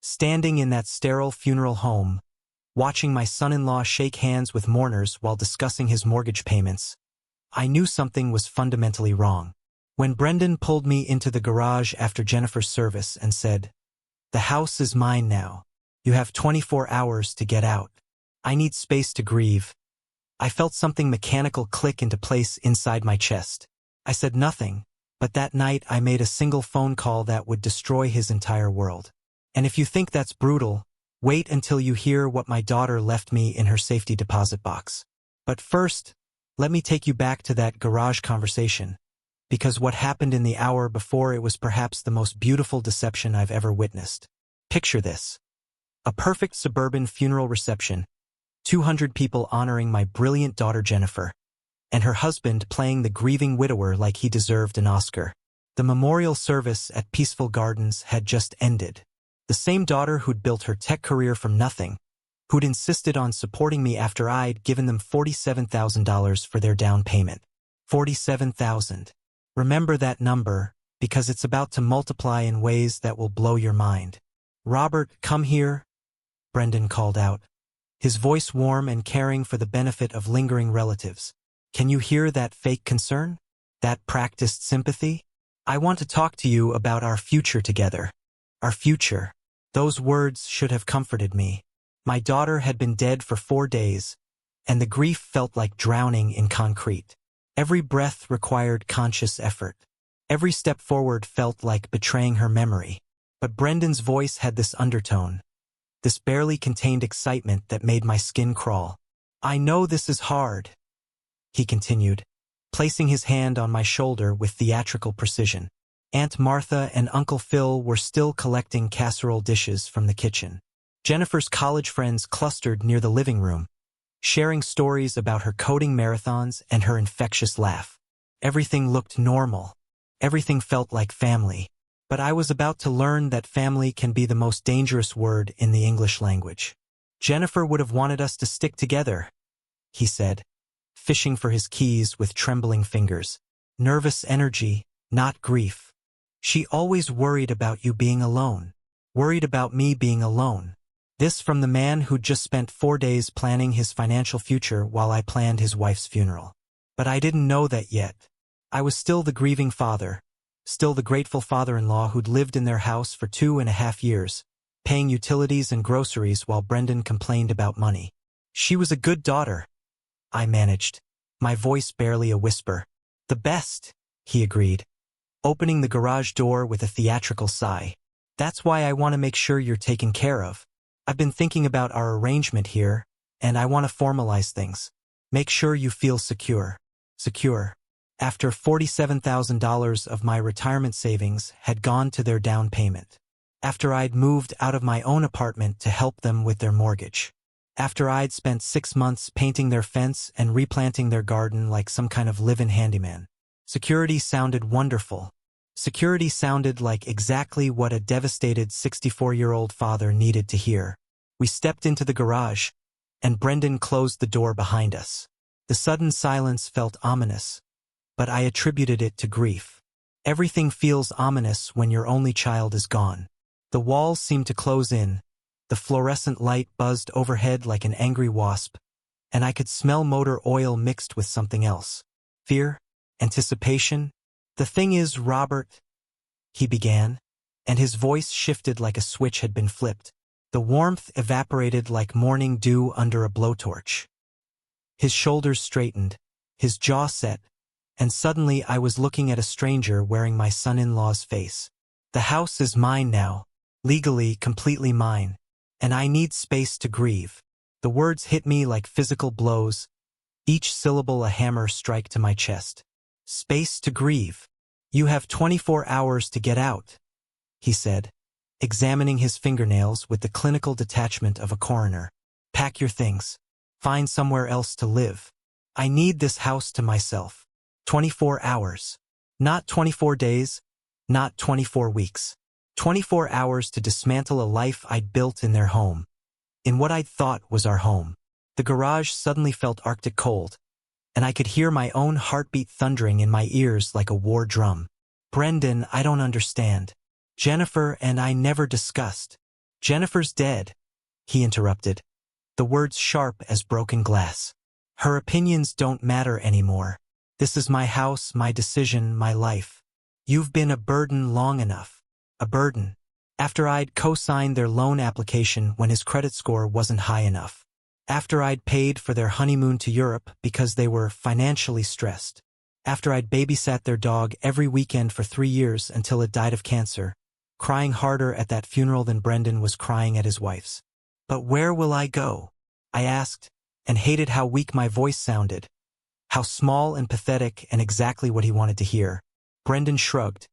Standing in that sterile funeral home, watching my son-in-law shake hands with mourners while discussing his mortgage payments, I knew something was fundamentally wrong. When Brendan pulled me into the garage after Jennifer's service and said, "The house is mine now. You have 24 hours to get out. I need space to grieve," I felt something mechanical click into place inside my chest. I said nothing, but that night I made a single phone call that would destroy his entire world. And if you think that's brutal, wait until you hear what my daughter left me in her safety deposit box. But first, let me take you back to that garage conversation, because what happened in the hour before it was perhaps the most beautiful deception I've ever witnessed. Picture this. A perfect suburban funeral reception, 200 people honoring my brilliant daughter Jennifer, and her husband playing the grieving widower like he deserved an Oscar. The memorial service at Peaceful Gardens had just ended. The same daughter who'd built her tech career from nothing, who'd insisted on supporting me after I'd given them $47,000 for their down payment. $47,000. Remember that number, because it's about to multiply in ways that will blow your mind. "Robert, come here," Brendan called out, his voice warm and caring for the benefit of lingering relatives. "Can you hear that fake concern? That practiced sympathy? I want to talk to you about our future together. Our future." Those words should have comforted me. My daughter had been dead for 4 days, and the grief felt like drowning in concrete. Every breath required conscious effort. Every step forward felt like betraying her memory. But Brendan's voice had this undertone, this barely contained excitement that made my skin crawl. "I know this is hard," he continued, placing his hand on my shoulder with theatrical precision. Aunt Martha and Uncle Phil were still collecting casserole dishes from the kitchen. Jennifer's college friends clustered near the living room, sharing stories about her coding marathons and her infectious laugh. Everything looked normal. Everything felt like family. But I was about to learn that family can be the most dangerous word in the English language. "Jennifer would have wanted us to stick together," he said, fishing for his keys with trembling fingers. "Nervous energy, not grief. She always worried about you being alone. Worried about me being alone." This from the man who'd just spent 4 days planning his financial future while I planned his wife's funeral. But I didn't know that yet. I was still the grieving father, still the grateful father-in-law who'd lived in their house for 2.5 years, paying utilities and groceries while Brendan complained about money. "She was a good daughter," I managed, my voice barely a whisper. "The best," he agreed, opening the garage door with a theatrical sigh. "That's why I want to make sure you're taken care of. I've been thinking about our arrangement here, and I want to formalize things. Make sure you feel secure." Secure. After $47,000 of my retirement savings had gone to their down payment. After I'd moved out of my own apartment to help them with their mortgage. After I'd spent 6 months painting their fence and replanting their garden like some kind of live-in handyman. Security sounded wonderful. Security sounded like exactly what a devastated 64-year-old father needed to hear. We stepped into the garage, and Brendan closed the door behind us. The sudden silence felt ominous, but I attributed it to grief. Everything feels ominous when your only child is gone. The walls seemed to close in, the fluorescent light buzzed overhead like an angry wasp, and I could smell motor oil mixed with something else. Fear? Anticipation? "The thing is, Robert," he began, and his voice shifted like a switch had been flipped. The warmth evaporated like morning dew under a blowtorch. His shoulders straightened, his jaw set, and suddenly I was looking at a stranger wearing my son-in-law's face. "The house is mine now, legally completely mine, and I need space to grieve." The words hit me like physical blows, each syllable a hammer strike to my chest. "Space to grieve. You have 24 hours to get out," he said, examining his fingernails with the clinical detachment of a coroner. "Pack your things. Find somewhere else to live. I need this house to myself. 24 hours. Not 24 days, not 24 weeks. 24 hours to dismantle a life I'd built in their home. In what I'd thought was our home." The garage suddenly felt arctic cold, and I could hear my own heartbeat thundering in my ears like a war drum. "Brendan, I don't understand. Jennifer and I never discussed." Jennifer's dead, he interrupted, the words sharp as broken glass. Her opinions don't matter anymore. This is my house, my decision, my life. You've been a burden long enough. A burden. After I'd co-signed their loan application when his credit score wasn't high enough. After I'd paid for their honeymoon to Europe because they were financially stressed. After I'd babysat their dog every weekend for 3 years until it died of cancer, crying harder at that funeral than Brendan was crying at his wife's. But where will I go? I asked, and hated how weak my voice sounded. How small and pathetic and exactly what he wanted to hear. Brendan shrugged.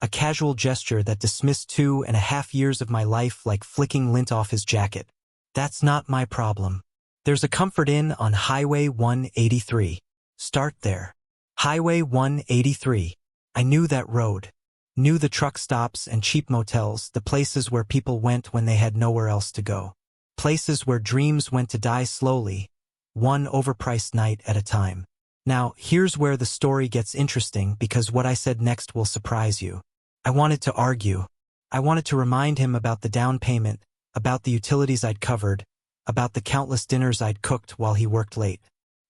A casual gesture that dismissed 2.5 years of my life like flicking lint off his jacket. That's not my problem. There's a Comfort Inn on Highway 183. Start there. Highway 183. I knew that road. Knew the truck stops and cheap motels, the places where people went when they had nowhere else to go. Places where dreams went to die slowly, one overpriced night at a time. Now, here's where the story gets interesting because what I said next will surprise you. I wanted to argue. I wanted to remind him about the down payment, about the utilities I'd covered, about the countless dinners I'd cooked while he worked late.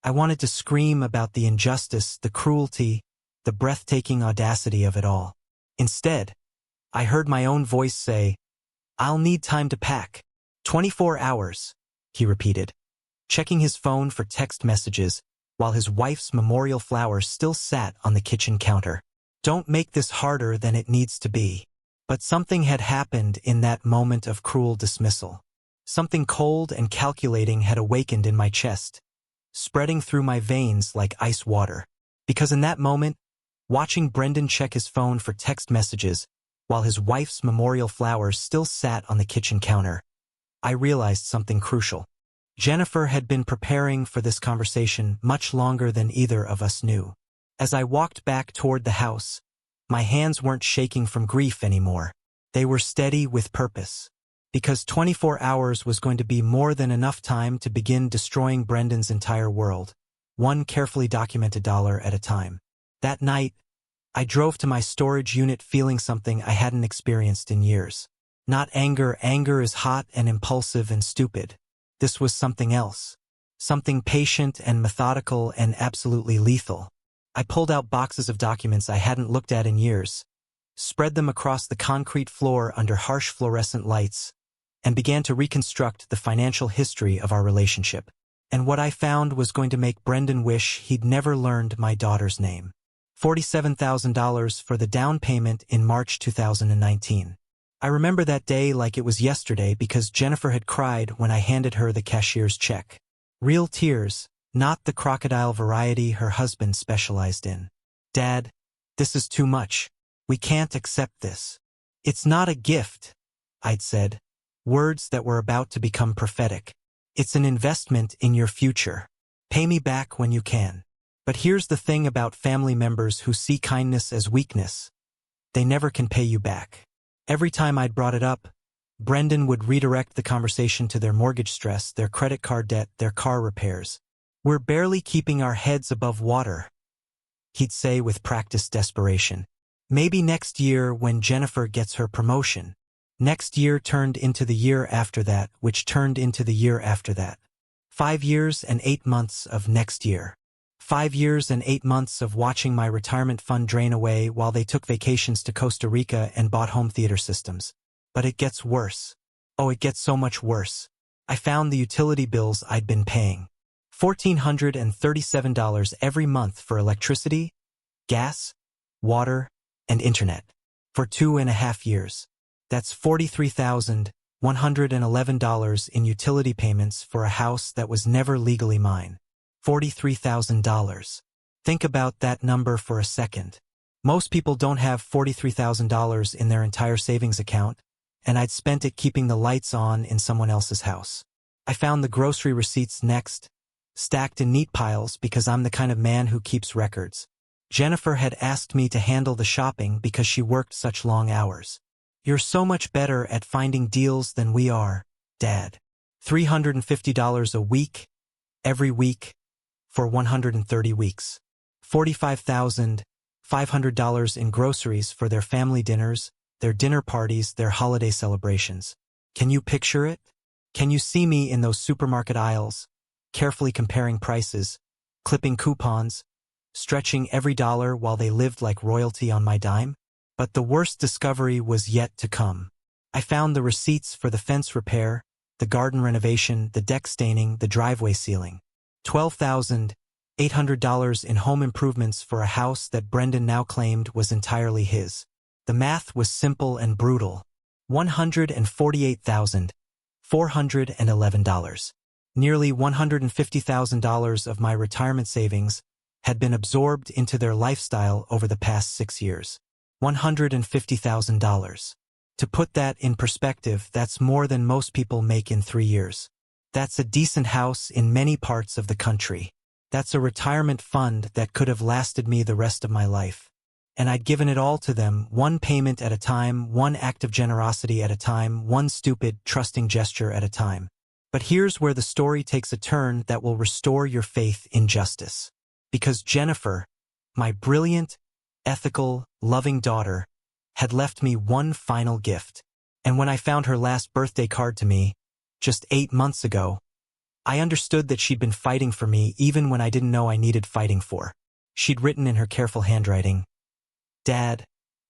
I wanted to scream about the injustice, the cruelty, the breathtaking audacity of it all. Instead, I heard my own voice say, "I'll need time to pack." 24 hours, he repeated, checking his phone for text messages while his wife's memorial flowers still sat on the kitchen counter. Don't make this harder than it needs to be. But something had happened in that moment of cruel dismissal. Something cold and calculating had awakened in my chest, spreading through my veins like ice water. Because in that moment, watching Brendan check his phone for text messages while his wife's memorial flowers still sat on the kitchen counter, I realized something crucial. Jennifer had been preparing for this conversation much longer than either of us knew. As I walked back toward the house, my hands weren't shaking from grief anymore. They were steady with purpose. Because 24 hours was going to be more than enough time to begin destroying Brendan's entire world, one carefully documented dollar at a time. That night, I drove to my storage unit feeling something I hadn't experienced in years. Not anger. Anger is hot and impulsive and stupid. This was something else. Something patient and methodical and absolutely lethal. I pulled out boxes of documents I hadn't looked at in years, spread them across the concrete floor under harsh fluorescent lights, and began to reconstruct the financial history of our relationship. And what I found was going to make Brendan wish he'd never learned my daughter's name. $47,000 for the down payment in March 2019. I remember that day like it was yesterday because Jennifer had cried when I handed her the cashier's check. Real tears, not the crocodile variety her husband specialized in. "Dad, this is too much. We can't accept this." "It's not a gift," I'd said, words that were about to become prophetic. "It's an investment in your future. Pay me back when you can." But here's the thing about family members who see kindness as weakness. They never can pay you back. Every time I'd brought it up, Brendan would redirect the conversation to their mortgage stress, their credit card debt, their car repairs. "We're barely keeping our heads above water," he'd say with practiced desperation. Maybe next year when Jennifer gets her promotion. Next year turned into the year after that, which turned into the year after that. 5 years and 8 months of next year. 5 years and 8 months of watching my retirement fund drain away while they took vacations to Costa Rica and bought home theater systems. But it gets worse. Oh, it gets so much worse. I found the utility bills I'd been paying. $1,437 every month for electricity, gas, water, and internet. For 2.5 years. That's $43,111 in utility payments for a house that was never legally mine. $43,000. Think about that number for a second. Most people don't have $43,000 in their entire savings account, and I'd spent it keeping the lights on in someone else's house. I found the grocery receipts next, stacked in neat piles because I'm the kind of man who keeps records. Jennifer had asked me to handle the shopping because she worked such long hours. "You're so much better at finding deals than we are, Dad." $350 a week, every week, for 130 weeks. $45,500 in groceries for their family dinners, their dinner parties, their holiday celebrations. Can you picture it? Can you see me in those supermarket aisles, carefully comparing prices, clipping coupons, stretching every dollar while they lived like royalty on my dime? But the worst discovery was yet to come. I found the receipts for the fence repair, the garden renovation, the deck staining, the driveway sealing. $12,800 in home improvements for a house that Brendan now claimed was entirely his. The math was simple and brutal. $148,411. Nearly $150,000 of my retirement savings had been absorbed into their lifestyle over the past 6 years. $150,000. To put that in perspective, that's more than most people make in 3 years. That's a decent house in many parts of the country. That's a retirement fund that could have lasted me the rest of my life. And I'd given it all to them, one payment at a time, one act of generosity at a time, one stupid, trusting gesture at a time. But here's where the story takes a turn that will restore your faith in justice. Because Jennifer, my brilliant, ethical, loving daughter, had left me one final gift. And when I found her last birthday card to me, just 8 months ago, I understood that she'd been fighting for me even when I didn't know I needed fighting for. She'd written in her careful handwriting, "Dad,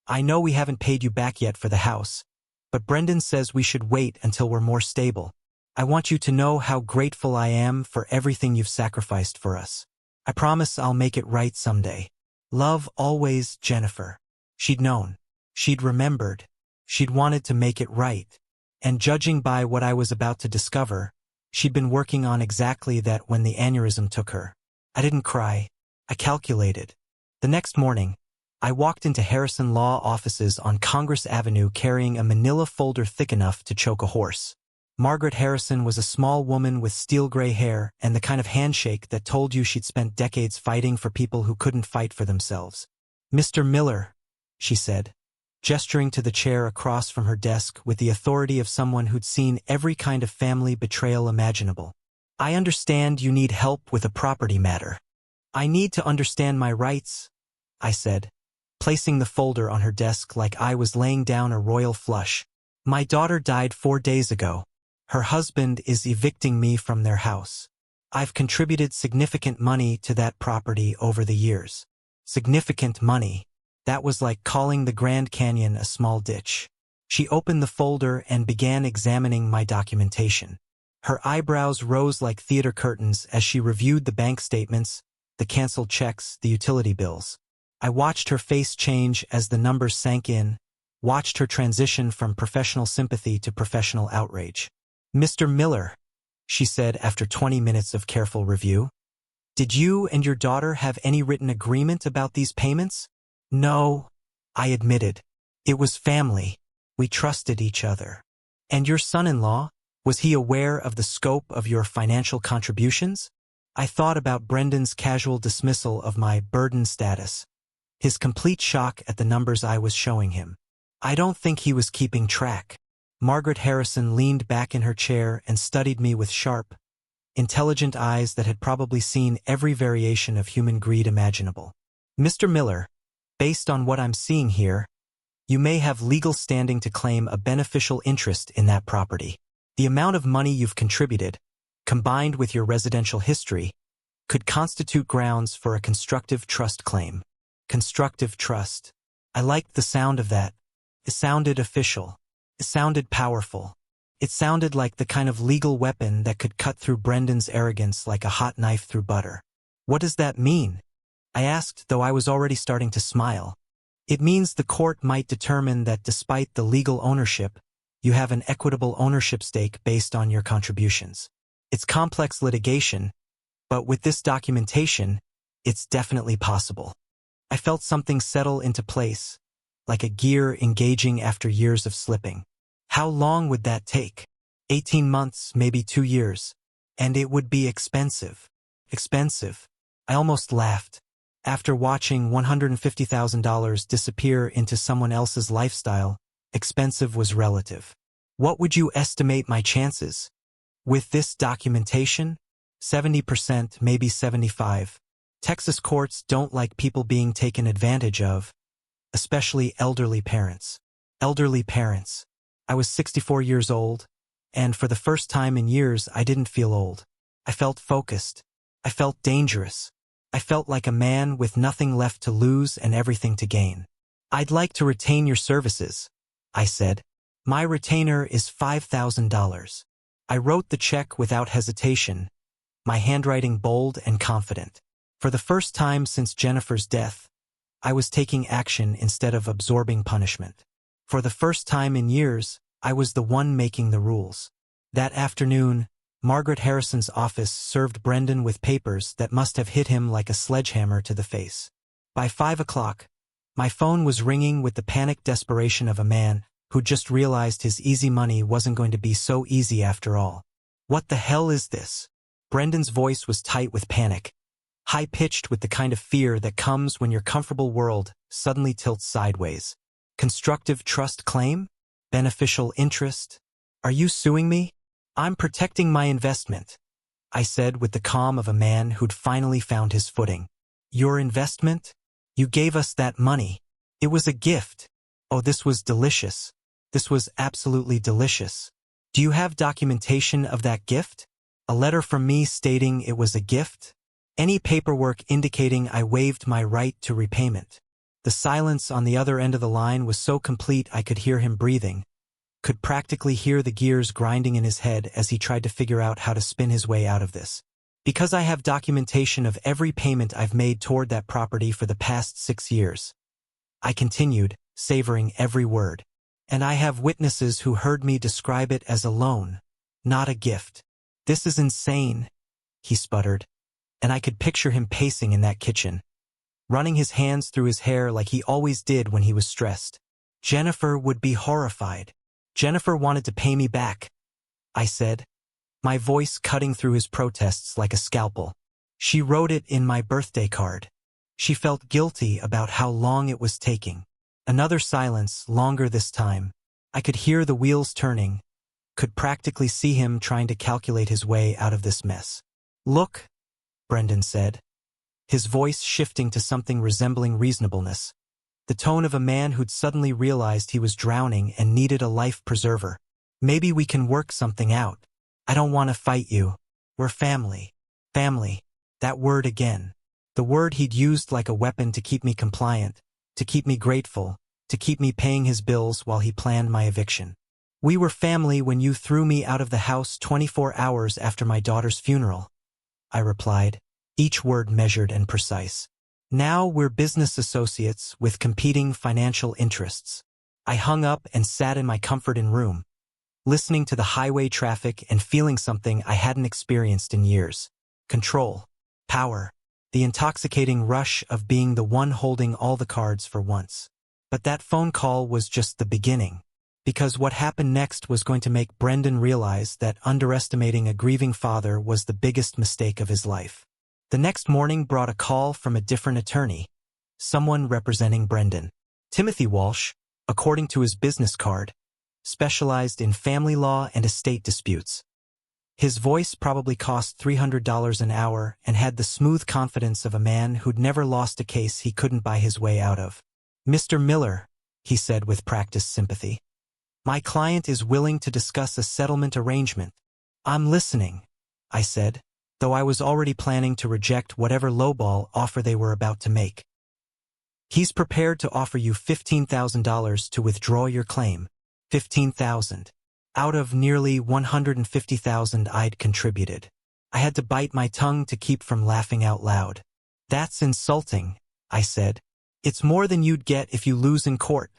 I know we haven't paid you back yet for the house, but Brendan says we should wait until we're more stable. I want you to know how grateful I am for everything you've sacrificed for us. I promise I'll make it right someday. Love always, Jennifer." She'd known. She'd remembered. She'd wanted to make it right. And judging by what I was about to discover, she'd been working on exactly that when the aneurysm took her. I didn't cry. I calculated. The next morning, I walked into Harrison Law offices on Congress Avenue carrying a manila folder thick enough to choke a horse. Margaret Harrison was a small woman with steel-gray hair and the kind of handshake that told you she'd spent decades fighting for people who couldn't fight for themselves. "Mr. Miller," she said, gesturing to the chair across from her desk with the authority of someone who'd seen every kind of family betrayal imaginable. "I understand you need help with a property matter." "I need to understand my rights," I said, placing the folder on her desk like I was laying down a royal flush. "My daughter died 4 days ago. Her husband is evicting me from their house. I've contributed significant money to that property over the years." Significant money. That was like calling the Grand Canyon a small ditch. She opened the folder and began examining my documentation. Her eyebrows rose like theater curtains as she reviewed the bank statements, the canceled checks, the utility bills. I watched her face change as the numbers sank in, watched her transition from professional sympathy to professional outrage. "Mr. Miller," she said after 20 minutes of careful review, "did you and your daughter have any written agreement about these payments?" "No," I admitted. "It was family. We trusted each other." "And your son-in-law? Was he aware of the scope of your financial contributions?" I thought about Brendan's casual dismissal of my burden status, his complete shock at the numbers I was showing him. "I don't think he was keeping track." Margaret Harrison leaned back in her chair and studied me with sharp, intelligent eyes that had probably seen every variation of human greed imaginable. "Mr. Miller, based on what I'm seeing here, you may have legal standing to claim a beneficial interest in that property. The amount of money you've contributed, combined with your residential history, could constitute grounds for a constructive trust claim." Constructive trust. I liked the sound of that. It sounded official. It sounded powerful. It sounded like the kind of legal weapon that could cut through Brendan's arrogance like a hot knife through butter. "What does that mean?" I asked, though I was already starting to smile. "It means the court might determine that despite the legal ownership, you have an equitable ownership stake based on your contributions. It's complex litigation, but with this documentation, it's definitely possible." I felt something settle into place, like a gear engaging after years of slipping. How long would that take? 18 months, maybe 2 years. And it would be expensive. Expensive. I almost laughed. After watching $150,000 disappear into someone else's lifestyle, expensive was relative. What would you estimate my chances? With this documentation? 70%, maybe 75%. Texas courts don't like people being taken advantage of, especially elderly parents. Elderly parents. I was 64 years old, and for the first time in years I didn't feel old. I felt focused. I felt dangerous. I felt like a man with nothing left to lose and everything to gain. "I'd like to retain your services," I said. "My retainer is $5,000. I wrote the check without hesitation, my handwriting bold and confident. For the first time since Jennifer's death, I was taking action instead of absorbing punishment. For the first time in years, I was the one making the rules. That afternoon, Margaret Harrison's office served Brendan with papers that must have hit him like a sledgehammer to the face. By 5 o'clock, my phone was ringing with the panicked desperation of a man who just realized his easy money wasn't going to be so easy after all. "What the hell is this?" Brendan's voice was tight with panic, high-pitched with the kind of fear that comes when your comfortable world suddenly tilts sideways. "Constructive trust claim? Beneficial interest? Are you suing me?" "I'm protecting my investment," I said with the calm of a man who'd finally found his footing. "Your investment? You gave us that money. It was a gift. Oh, this was delicious. This was absolutely delicious. Do you have documentation of that gift? A letter from me stating it was a gift? Any paperwork indicating I waived my right to repayment?" The silence on the other end of the line was so complete I could hear him breathing, could practically hear the gears grinding in his head as he tried to figure out how to spin his way out of this. "Because I have documentation of every payment I've made toward that property for the past 6 years. I continued, savoring every word. "And I have witnesses who heard me describe it as a loan, not a gift." "This is insane," he sputtered, and I could picture him pacing in that kitchen, running his hands through his hair like he always did when he was stressed. "Jennifer would be horrified. Jennifer wanted to pay me back," I said, my voice cutting through his protests like a scalpel. "She wrote it in my birthday card. She felt guilty about how long it was taking." Another silence, longer this time. I could hear the wheels turning, could practically see him trying to calculate his way out of this mess. "Look," Brendan said, his voice shifting to something resembling reasonableness, the tone of a man who'd suddenly realized he was drowning and needed a life preserver. "Maybe we can work something out. I don't want to fight you. We're family." Family. That word again. The word he'd used like a weapon to keep me compliant, to keep me grateful, to keep me paying his bills while he planned my eviction. "We were family when you threw me out of the house 24 hours after my daughter's funeral," I replied, each word measured and precise. "Now we're business associates with competing financial interests." I hung up and sat in my comforting room, listening to the highway traffic and feeling something I hadn't experienced in years. Control. Power. The intoxicating rush of being the one holding all the cards for once. But that phone call was just the beginning, because what happened next was going to make Brendan realize that underestimating a grieving father was the biggest mistake of his life. The next morning brought a call from a different attorney, someone representing Brendan. Timothy Walsh, according to his business card, specialized in family law and estate disputes. His voice probably cost $300 an hour and had the smooth confidence of a man who'd never lost a case he couldn't buy his way out of. "Mr. Miller," he said with practiced sympathy, "my client is willing to discuss a settlement arrangement." "I'm listening," I said, though I was already planning to reject whatever lowball offer they were about to make. "He's prepared to offer you $15,000 to withdraw your claim." $15,000. Out of nearly $150,000 I'd contributed. I had to bite my tongue to keep from laughing out loud. "That's insulting," I said. "It's more than you'd get if you lose in court,"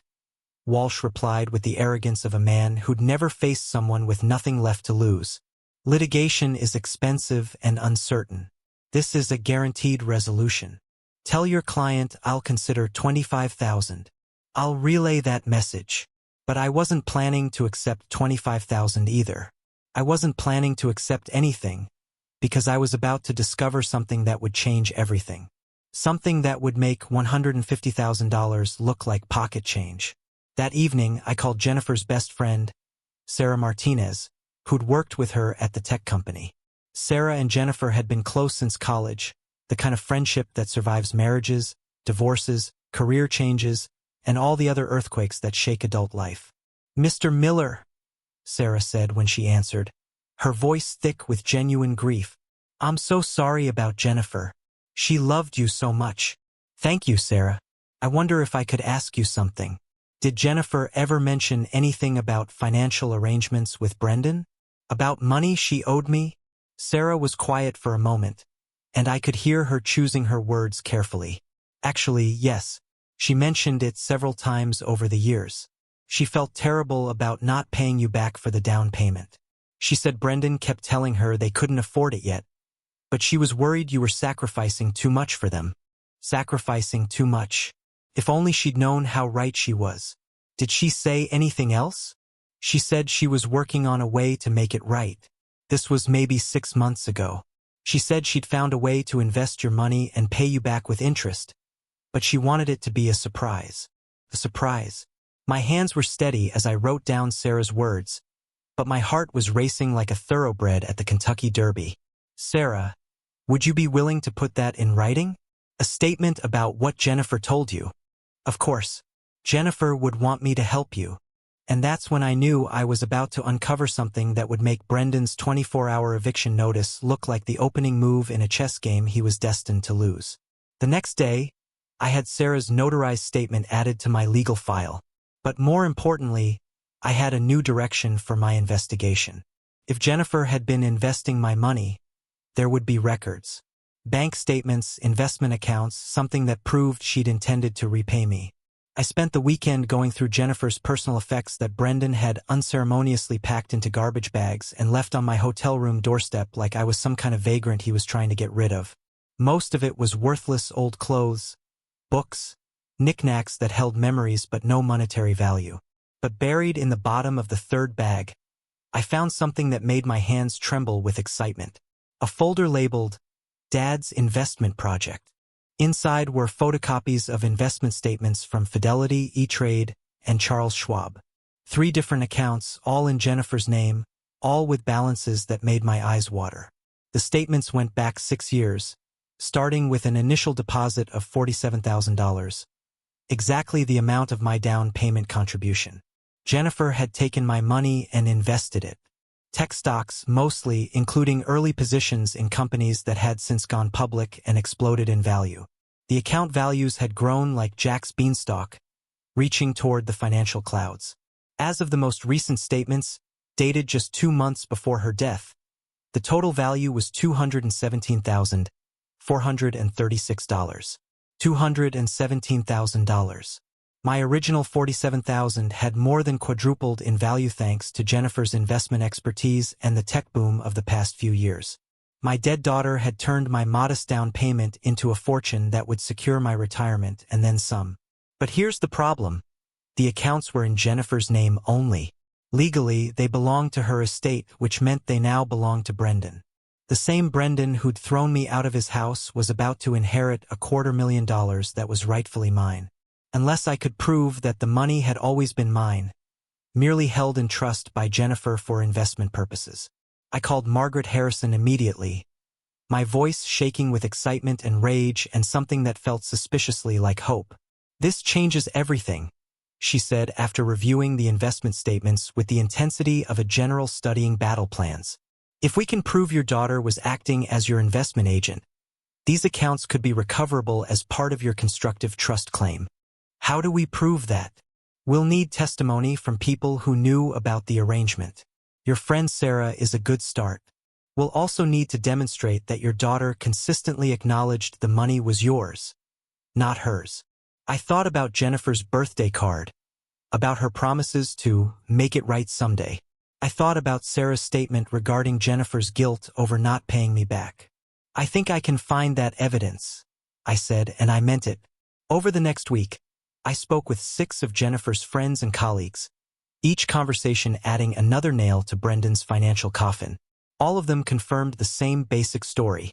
Walsh replied with the arrogance of a man who'd never faced someone with nothing left to lose. "Litigation is expensive and uncertain. This is a guaranteed resolution. Tell your client I'll consider $25,000. I'll relay that message." But I wasn't planning to accept $25,000 either. I wasn't planning to accept anything, because I was about to discover something that would change everything. Something that would make $150,000 look like pocket change. That evening, I called Jennifer's best friend, Sarah Martinez, who'd worked with her at the tech company. Sarah and Jennifer had been close since college, the kind of friendship that survives marriages, divorces, career changes, and all the other earthquakes that shake adult life. "Mr. Miller," Sarah said when she answered, her voice thick with genuine grief. I'm so sorry about Jennifer. She loved you so much. Thank you, Sarah. I wonder if I could ask you something. Did Jennifer ever mention anything about financial arrangements with Brendan? About money she owed me? Sarah was quiet for a moment, and I could hear her choosing her words carefully. Actually, yes. She mentioned it several times over the years. She felt terrible about not paying you back for the down payment. She said Brendan kept telling her they couldn't afford it yet, but she was worried you were sacrificing too much for them. Sacrificing too much. If only she'd known how right she was. Did she say anything else? She said she was working on a way to make it right. This was maybe 6 months ago. She said she'd found a way to invest your money and pay you back with interest, but she wanted it to be a surprise. A surprise. My hands were steady as I wrote down Sarah's words, but my heart was racing like a thoroughbred at the Kentucky Derby. Sarah, would you be willing to put that in writing? A statement about what Jennifer told you. Of course. Jennifer would want me to help you. And that's when I knew I was about to uncover something that would make Brendan's 24-hour eviction notice look like the opening move in a chess game he was destined to lose. The next day, I had Sarah's notarized statement added to my legal file. But more importantly, I had a new direction for my investigation. If Jennifer had been investing my money, there would be records. Bank statements, investment accounts, something that proved she'd intended to repay me. I spent the weekend going through Jennifer's personal effects that Brendan had unceremoniously packed into garbage bags and left on my hotel room doorstep like I was some kind of vagrant he was trying to get rid of. Most of it was worthless old clothes, books, knickknacks that held memories but no monetary value. But buried in the bottom of the third bag, I found something that made my hands tremble with excitement. A folder labeled, Dad's Investment Project. Inside were photocopies of investment statements from Fidelity, E-Trade, and Charles Schwab. 3 different accounts, all in Jennifer's name, all with balances that made my eyes water. The statements went back 6 years, starting with an initial deposit of $47,000, exactly the amount of my down payment contribution. Jennifer had taken my money and invested it. Tech stocks, mostly, including early positions in companies that had since gone public and exploded in value. The account values had grown like Jack's beanstalk, reaching toward the financial clouds. As of the most recent statements, dated just 2 months before her death, the total value was $217,436. $217,000. My original $47,000 had more than quadrupled in value thanks to Jennifer's investment expertise and the tech boom of the past few years. My dead daughter had turned my modest down payment into a fortune that would secure my retirement and then some. But here's the problem. The accounts were in Jennifer's name only. Legally, they belonged to her estate, which meant they now belonged to Brendan. The same Brendan who'd thrown me out of his house was about to inherit $250,000 that was rightfully mine. Unless I could prove that the money had always been mine, merely held in trust by Jennifer for investment purposes. I called Margaret Harrison immediately, my voice shaking with excitement and rage and something that felt suspiciously like hope. "This changes everything," she said after reviewing the investment statements with the intensity of a general studying battle plans. "If we can prove your daughter was acting as your investment agent, these accounts could be recoverable as part of your constructive trust claim." "How do we prove that?" "We'll need testimony from people who knew about the arrangement. Your friend Sarah is a good start. We'll also need to demonstrate that your daughter consistently acknowledged the money was yours, not hers." I thought about Jennifer's birthday card, about her promises to make it right someday. I thought about Sarah's statement regarding Jennifer's guilt over not paying me back. "I think I can find that evidence," I said, and I meant it. Over the next week, I spoke with 6 of Jennifer's friends and colleagues, each conversation adding another nail to Brendan's financial coffin. All of them confirmed the same basic story.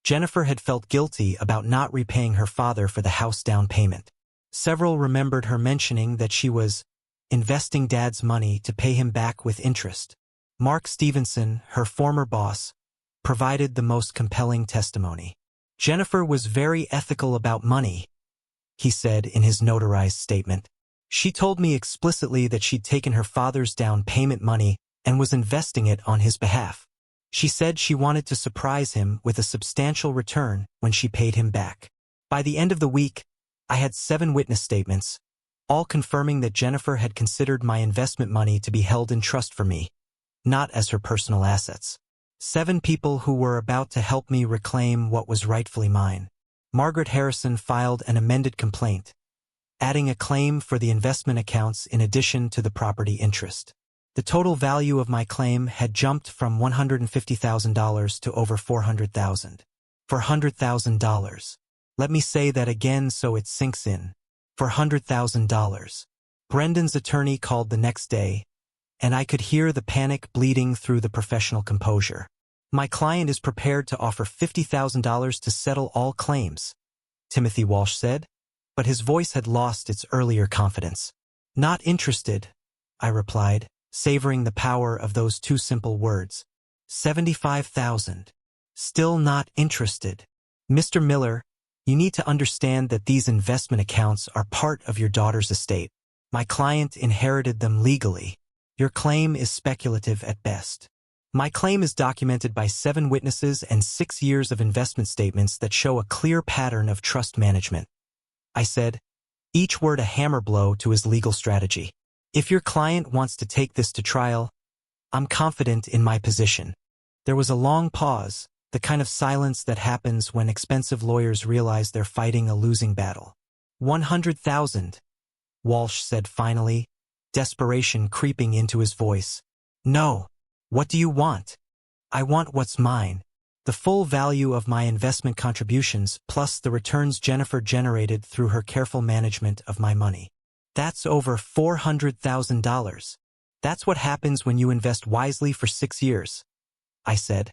Jennifer had felt guilty about not repaying her father for the house down payment. Several remembered her mentioning that she was investing Dad's money to pay him back with interest. Mark Stevenson, her former boss, provided the most compelling testimony. "Jennifer was very ethical about money," he said in his notarized statement. She told me explicitly that she'd taken her father's down payment money and was investing it on his behalf. She said she wanted to surprise him with a substantial return when she paid him back. By the end of the week, I had 7 witness statements, all confirming that Jennifer had considered my investment money to be held in trust for me, not as her personal assets. 7 people who were about to help me reclaim what was rightfully mine. Margaret Harrison filed an amended complaint, adding a claim for the investment accounts in addition to the property interest. The total value of my claim had jumped from $150,000 to over $400,000. $400,000. Let me say that again so it sinks in. $400,000. Brendan's attorney called the next day, and I could hear the panic bleeding through the professional composure. My client is prepared to offer $50,000 to settle all claims, Timothy Walsh said, but his voice had lost its earlier confidence. Not interested, I replied, savoring the power of those 2 simple words. $75,000. Still not interested. Mr. Miller, you need to understand that these investment accounts are part of your daughter's estate. My client inherited them legally. Your claim is speculative at best. My claim is documented by 7 witnesses and 6 years of investment statements that show a clear pattern of trust management. I said, each word a hammer blow to his legal strategy. If your client wants to take this to trial, I'm confident in my position. There was a long pause, the kind of silence that happens when expensive lawyers realize they're fighting a losing battle. $100,000, Walsh said finally, desperation creeping into his voice. No. What do you want? I want what's mine. The full value of my investment contributions plus the returns Jennifer generated through her careful management of my money. That's over $400,000. That's what happens when you invest wisely for 6 years, I said,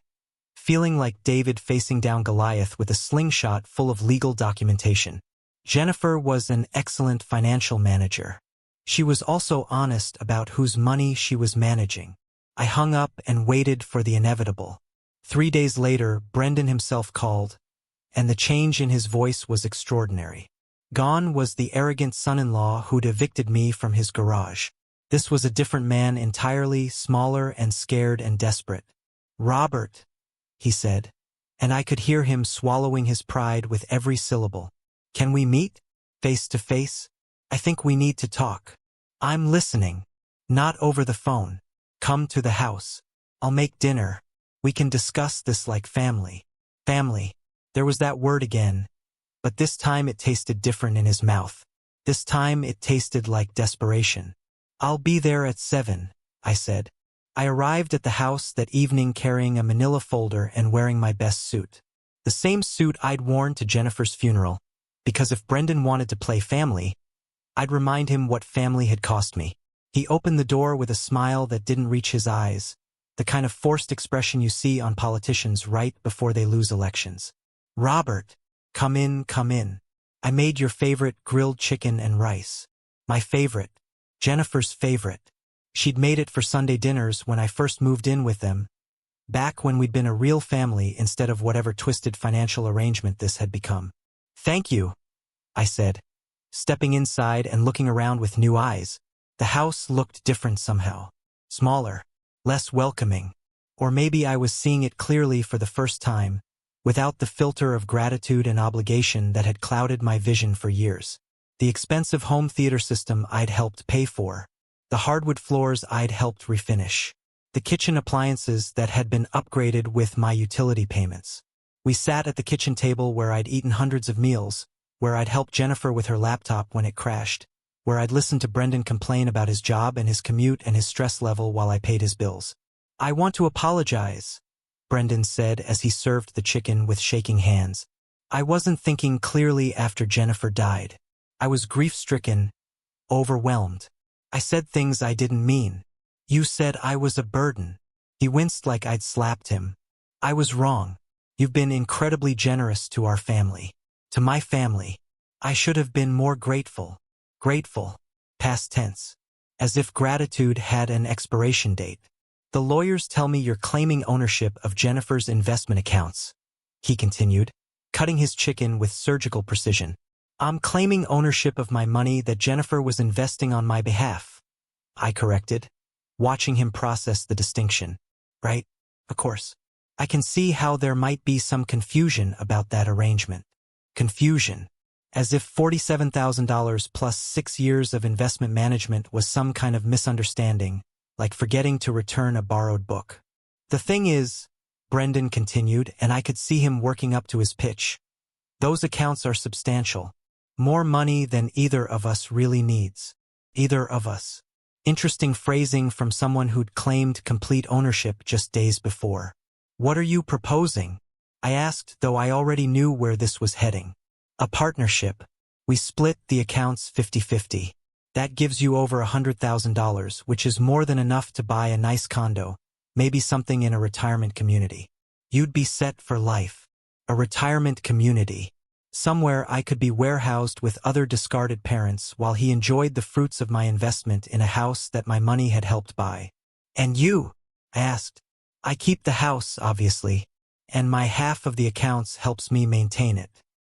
feeling like David facing down Goliath with a slingshot full of legal documentation. Jennifer was an excellent financial manager. She was also honest about whose money she was managing. I hung up and waited for the inevitable. 3 days later, Brendan himself called, and the change in his voice was extraordinary. Gone was the arrogant son-in-law who'd evicted me from his garage. This was a different man entirely, smaller and scared and desperate. Robert, he said, and I could hear him swallowing his pride with every syllable. Can we meet? Face to face? I think we need to talk. I'm listening. Not over the phone. Come to the house. I'll make dinner. We can discuss this like family. Family. There was that word again. But this time it tasted different in his mouth. This time it tasted like desperation. I'll be there at 7, I said. I arrived at the house that evening carrying a manila folder and wearing my best suit. The same suit I'd worn to Jennifer's funeral, because if Brendan wanted to play family, I'd remind him what family had cost me. He opened the door with a smile that didn't reach his eyes, the kind of forced expression you see on politicians right before they lose elections. Robert, come in, come in. I made your favorite grilled chicken and rice. My favorite. Jennifer's favorite. She'd made it for Sunday dinners when I first moved in with them, back when we'd been a real family instead of whatever twisted financial arrangement this had become. Thank you, I said, stepping inside and looking around with new eyes. The house looked different somehow. Smaller, less welcoming. Or maybe I was seeing it clearly for the first time, without the filter of gratitude and obligation that had clouded my vision for years. The expensive home theater system I'd helped pay for. The hardwood floors I'd helped refinish. The kitchen appliances that had been upgraded with my utility payments. We sat at the kitchen table where I'd eaten hundreds of meals, where I'd helped Jennifer with her laptop when it crashed, where I'd listened to Brendan complain about his job and his commute and his stress level while I paid his bills. I want to apologize, Brendan said as he served the chicken with shaking hands. I wasn't thinking clearly after Jennifer died. I was grief-stricken, overwhelmed. I said things I didn't mean. You said I was a burden. He winced like I'd slapped him. I was wrong. You've been incredibly generous to our family. To my family. I should have been more grateful. Grateful. Past tense. As if gratitude had an expiration date. The lawyers tell me you're claiming ownership of Jennifer's investment accounts, he continued, cutting his chicken with surgical precision. I'm claiming ownership of my money that Jennifer was investing on my behalf, I corrected, watching him process the distinction. Right? Of course. I can see how there might be some confusion about that arrangement. Confusion. As if $47,000 plus 6 years of investment management was some kind of misunderstanding, like forgetting to return a borrowed book. The thing is, Brendan continued, and I could see him working up to his pitch. Those accounts are substantial. More money than either of us really needs. Either of us. Interesting phrasing from someone who'd claimed complete ownership just days before. What are you proposing? I asked, though I already knew where this was heading. A partnership. We split the accounts 50-50. That gives you over $100,000, which is more than enough to buy a nice condo, maybe something in a retirement community. You'd be set for life. A retirement community. Somewhere I could be warehoused with other discarded parents while he enjoyed the fruits of my investment in a house that my money had helped buy. And you? I asked. I keep the house, obviously, and my half of the accounts helps me maintain it.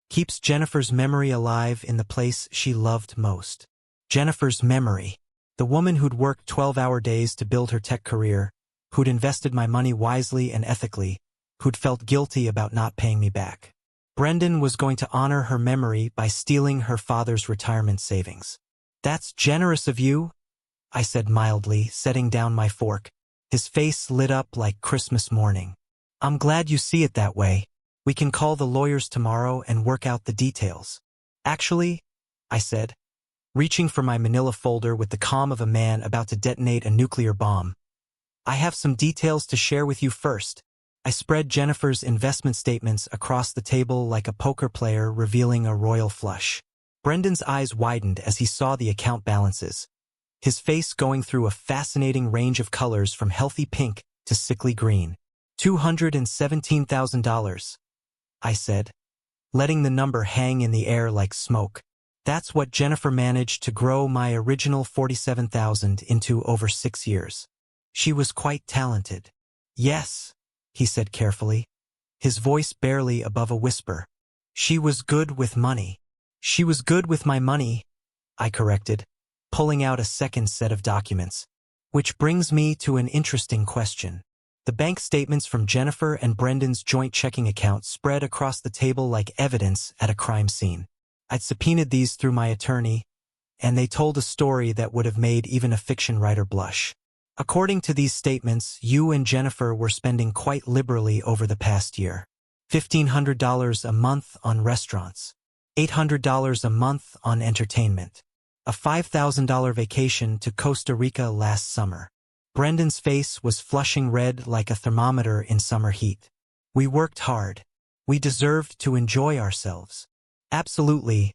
Keeps Jennifer's memory alive in the place she loved most. Jennifer's memory. The woman who'd worked 12-hour days to build her tech career, who'd invested my money wisely and ethically, who'd felt guilty about not paying me back. Brendan was going to honor her memory by stealing her father's retirement savings. That's generous of you, I said mildly, setting down my fork. His face lit up like Christmas morning. I'm glad you see it that way. We can call the lawyers tomorrow and work out the details. Actually, I said, reaching for my manila folder with the calm of a man about to detonate a nuclear bomb. I have some details to share with you first. I spread Jennifer's investment statements across the table like a poker player revealing a royal flush. Brendan's eyes widened as he saw the account balances, his face going through a fascinating range of colors from healthy pink to sickly green. $217,000, I said, letting the number hang in the air like smoke. That's what Jennifer managed to grow my original $47,000 into over 6 years. She was quite talented. Yes, he said carefully, his voice barely above a whisper. She was good with money. She was good with my money, I corrected, pulling out a second set of documents. Which brings me to an interesting question. The bank statements from Jennifer and Brendan's joint checking account spread across the table like evidence at a crime scene. I'd subpoenaed these through my attorney, and they told a story that would have made even a fiction writer blush. According to these statements, you and Jennifer were spending quite liberally over the past year. $1,500 a month on restaurants. $800 a month on entertainment. A $5,000 vacation to Costa Rica last summer. Brendan's face was flushing red like a thermometer in summer heat. We worked hard. We deserved to enjoy ourselves. Absolutely.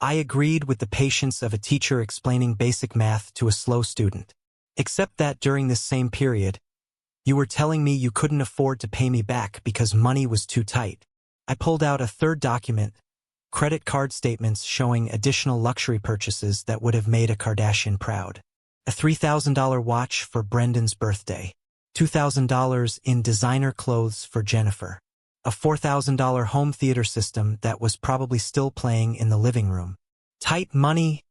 I agreed with the patience of a teacher explaining basic math to a slow student. Except that during this same period, you were telling me you couldn't afford to pay me back because money was too tight. I pulled out a third document, credit card statements showing additional luxury purchases that would have made a Kardashian proud. A $3,000 watch for Brendan's birthday. $2,000 in designer clothes for Jennifer. A $4,000 home theater system that was probably still playing in the living room. Tight money,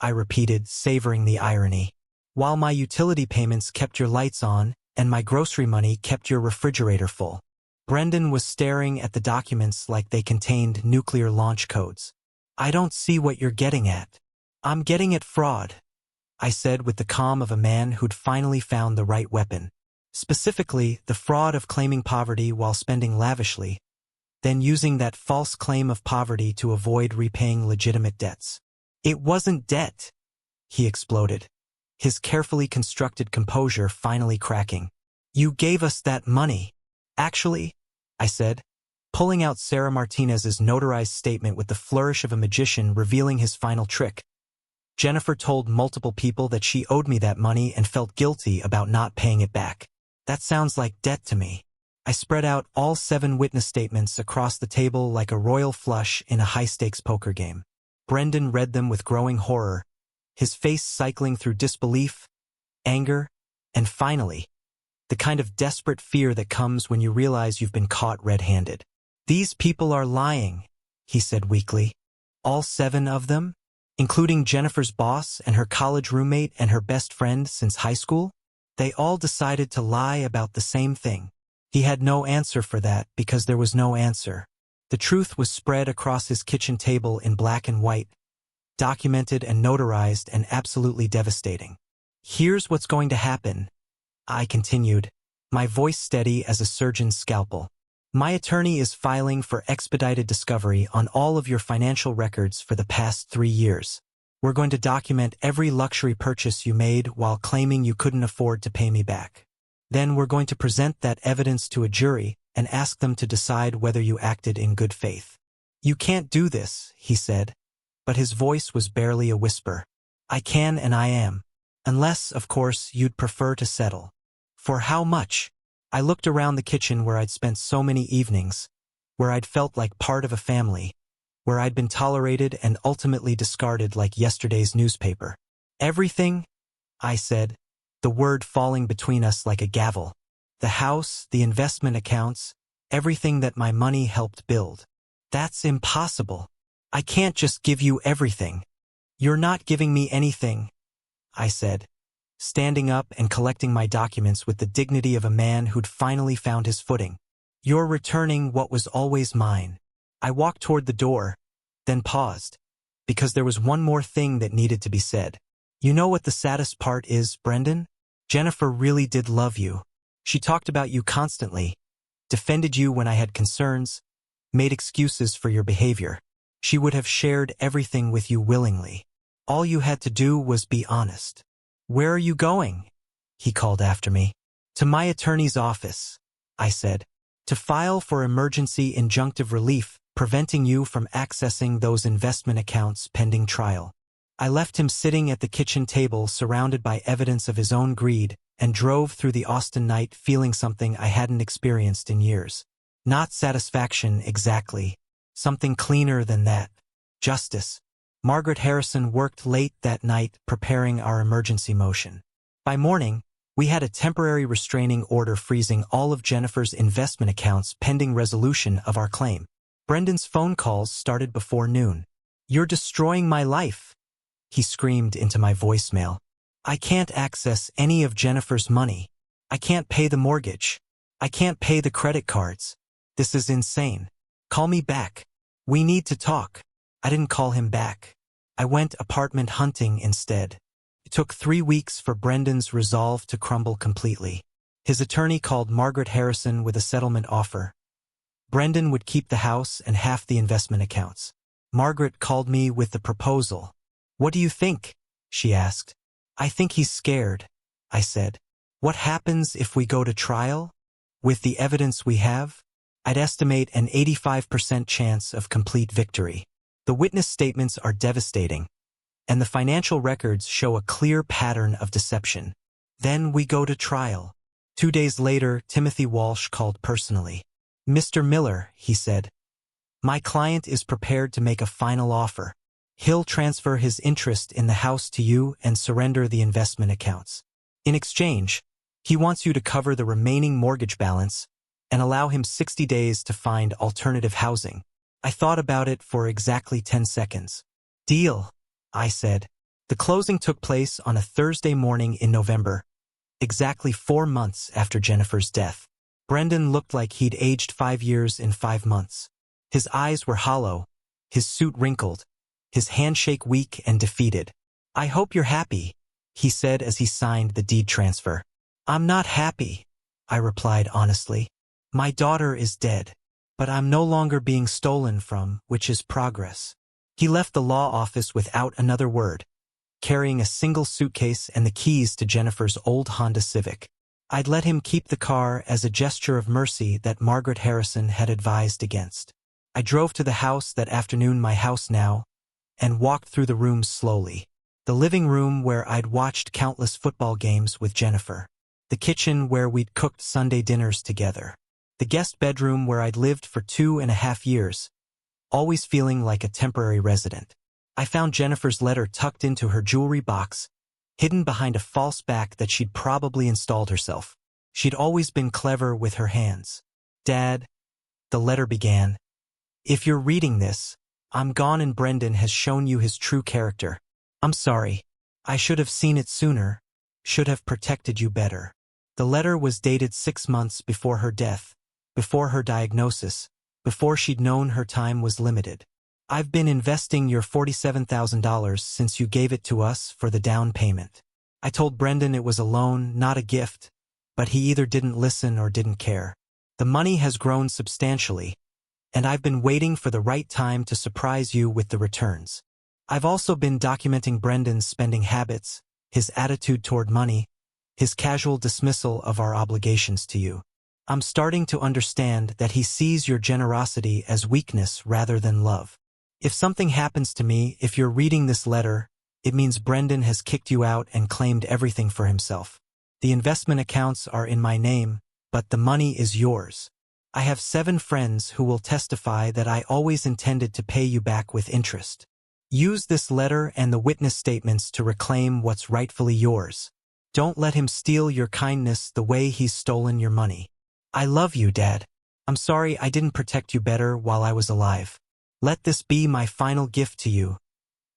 I repeated, savoring the irony. While my utility payments kept your lights on, and my grocery money kept your refrigerator full. Brendan was staring at the documents like they contained nuclear launch codes. I don't see what you're getting at. I'm getting at fraud, I said with the calm of a man who'd finally found the right weapon. Specifically, the fraud of claiming poverty while spending lavishly, then using that false claim of poverty to avoid repaying legitimate debts. It wasn't debt, he exploded, his carefully constructed composure finally cracking. You gave us that money. Actually, I said, pulling out Sarah Martinez's notarized statement with the flourish of a magician revealing his final trick. Jennifer told multiple people that she owed me that money and felt guilty about not paying it back. That sounds like debt to me. I spread out all 7 witness statements across the table like a royal flush in a high-stakes poker game. Brendan read them with growing horror, his face cycling through disbelief, anger, and finally, the kind of desperate fear that comes when you realize you've been caught red-handed. These people are lying, he said weakly. All 7 of them? Including Jennifer's boss and her college roommate and her best friend since high school? They all decided to lie about the same thing. He had no answer for that because there was no answer. The truth was spread across his kitchen table in black and white, documented and notarized and absolutely devastating. Here's what's going to happen, I continued, my voice steady as a surgeon's scalpel. My attorney is filing for expedited discovery on all of your financial records for the past 3 years. We're going to document every luxury purchase you made while claiming you couldn't afford to pay me back. Then we're going to present that evidence to a jury and ask them to decide whether you acted in good faith. You can't do this, he said, but his voice was barely a whisper. I can and I am. Unless, of course, you'd prefer to settle. For how much? I looked around the kitchen where I'd spent so many evenings, where I'd felt like part of a family, where I'd been tolerated and ultimately discarded like yesterday's newspaper. Everything? I said, the word falling between us like a gavel. The house, the investment accounts, everything that my money helped build. That's impossible. I can't just give you everything. You're not giving me anything, I said, standing up and collecting my documents with the dignity of a man who'd finally found his footing. You're returning what was always mine. I walked toward the door, then paused, because there was one more thing that needed to be said. You know what the saddest part is, Brendan? Jennifer really did love you. She talked about you constantly, defended you when I had concerns, made excuses for your behavior. She would have shared everything with you willingly. All you had to do was be honest. Where are you going? He called after me. To my attorney's office, I said, to file for emergency injunctive relief, preventing you from accessing those investment accounts pending trial. I left him sitting at the kitchen table surrounded by evidence of his own greed and drove through the Austin night feeling something I hadn't experienced in years. Not satisfaction exactly. Something cleaner than that. Justice. Margaret Harrison worked late that night preparing our emergency motion. By morning, we had a temporary restraining order freezing all of Jennifer's investment accounts pending resolution of our claim. Brendan's phone calls started before noon. You're destroying my life, he screamed into my voicemail. I can't access any of Jennifer's money. I can't pay the mortgage. I can't pay the credit cards. This is insane. Call me back. We need to talk. I didn't call him back. I went apartment hunting instead. It took 3 weeks for Brendan's resolve to crumble completely. His attorney called Margaret Harrison with a settlement offer. Brendan would keep the house and half the investment accounts. Margaret called me with the proposal. What do you think? She asked. I think he's scared, I said. What happens if we go to trial? With the evidence we have, I'd estimate an 85% chance of complete victory. The witness statements are devastating, and the financial records show a clear pattern of deception. Then we go to trial. 2 days later, Timothy Walsh called personally. Mr. Miller, he said, my client is prepared to make a final offer. He'll transfer his interest in the house to you and surrender the investment accounts. In exchange, he wants you to cover the remaining mortgage balance and allow him 60 days to find alternative housing. I thought about it for exactly 10 seconds. Deal, I said. The closing took place on a Thursday morning in November, exactly 4 months after Jennifer's death. Brendan looked like he'd aged 5 years in 5 months. His eyes were hollow, his suit wrinkled, his handshake weak and defeated. I hope you're happy, he said as he signed the deed transfer. I'm not happy, I replied honestly. My daughter is dead. But I'm no longer being stolen from, which is progress. He left the law office without another word, carrying a single suitcase and the keys to Jennifer's old Honda Civic. I'd let him keep the car as a gesture of mercy that Margaret Harrison had advised against. I drove to the house that afternoon, my house now, and walked through the rooms slowly. The living room where I'd watched countless football games with Jennifer. The kitchen where we'd cooked Sunday dinners together. The guest bedroom where I'd lived for 2.5 years, always feeling like a temporary resident. I found Jennifer's letter tucked into her jewelry box, hidden behind a false back that she'd probably installed herself. She'd always been clever with her hands. Dad, the letter began, if you're reading this, I'm gone and Brendan has shown you his true character. I'm sorry. I should have seen it sooner, should have protected you better. The letter was dated 6 months before her death, before her diagnosis, before she'd known her time was limited. I've been investing your $47,000 since you gave it to us for the down payment. I told Brendan it was a loan, not a gift, but he either didn't listen or didn't care. The money has grown substantially, and I've been waiting for the right time to surprise you with the returns. I've also been documenting Brendan's spending habits, his attitude toward money, his casual dismissal of our obligations to you. I'm starting to understand that he sees your generosity as weakness rather than love. If something happens to me, if you're reading this letter, it means Brendan has kicked you out and claimed everything for himself. The investment accounts are in my name, but the money is yours. I have 7 friends who will testify that I always intended to pay you back with interest. Use this letter and the witness statements to reclaim what's rightfully yours. Don't let him steal your kindness the way he's stolen your money. I love you, Dad. I'm sorry I didn't protect you better while I was alive. Let this be my final gift to you,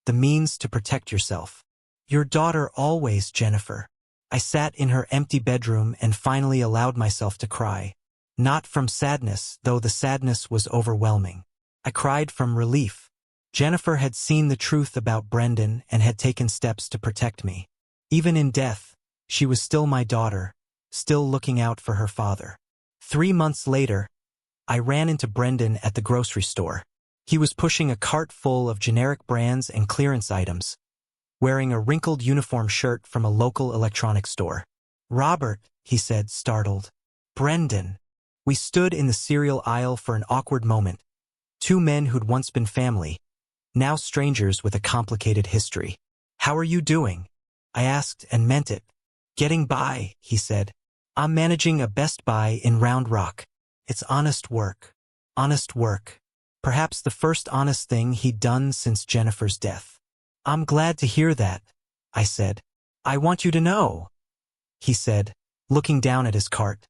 the means to protect yourself. Your daughter always, Jennifer. I sat in her empty bedroom and finally allowed myself to cry. Not from sadness, though the sadness was overwhelming. I cried from relief. Jennifer had seen the truth about Brendan and had taken steps to protect me. Even in death, she was still my daughter, still looking out for her father. 3 months later, I ran into Brendan at the grocery store. He was pushing a cart full of generic brands and clearance items, wearing a wrinkled uniform shirt from a local electronics store. "Robert," he said, startled. "Brendan." We stood in the cereal aisle for an awkward moment. 2 men who'd once been family, now strangers with a complicated history. "How are you doing?" I asked and meant it. "Getting by," he said. "I'm managing a Best Buy in Round Rock. It's honest work. Honest work." Perhaps the first honest thing he'd done since Jennifer's death. "I'm glad to hear that," I said. "I want you to know," he said, looking down at his cart.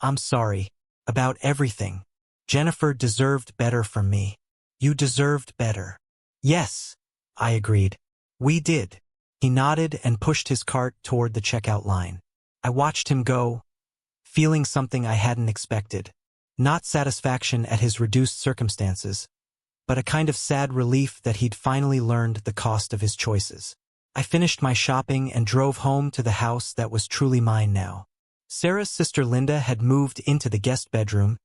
"I'm sorry about everything. Jennifer deserved better from me. You deserved better." "Yes," I agreed. "We did." He nodded and pushed his cart toward the checkout line. I watched him go, feeling something I hadn't expected. Not satisfaction at his reduced circumstances, but a kind of sad relief that he'd finally learned the cost of his choices. I finished my shopping and drove home to the house that was truly mine now. Sarah's sister Linda had moved into the guest bedroom,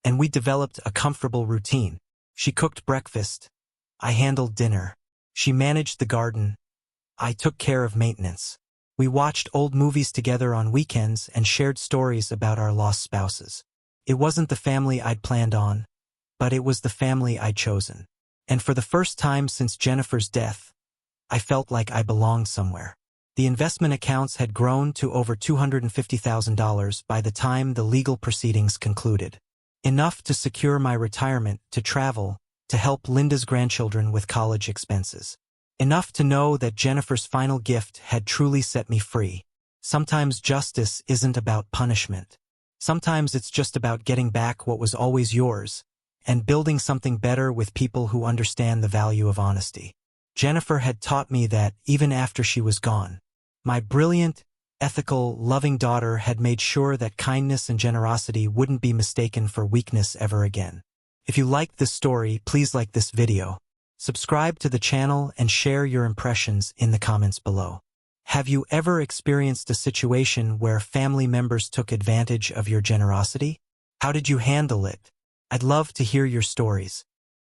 and we developed a comfortable routine. She cooked breakfast. I handled dinner. She managed the garden. I took care of maintenance. We watched old movies together on weekends and shared stories about our lost spouses. It wasn't the family I'd planned on, but it was the family I'd chosen. And for the first time since Jennifer's death, I felt like I belonged somewhere. The investment accounts had grown to over $250,000 by the time the legal proceedings concluded. Enough to secure my retirement, to travel, to help Linda's grandchildren with college expenses. Enough to know that Jennifer's final gift had truly set me free. Sometimes justice isn't about punishment. Sometimes it's just about getting back what was always yours and building something better with people who understand the value of honesty. Jennifer had taught me that even after she was gone, my brilliant, ethical, loving daughter had made sure that kindness and generosity wouldn't be mistaken for weakness ever again. If you liked this story, please like this video, subscribe to the channel, and share your impressions in the comments below. Have you ever experienced a situation where family members took advantage of your generosity? How did you handle it? I'd love to hear your stories.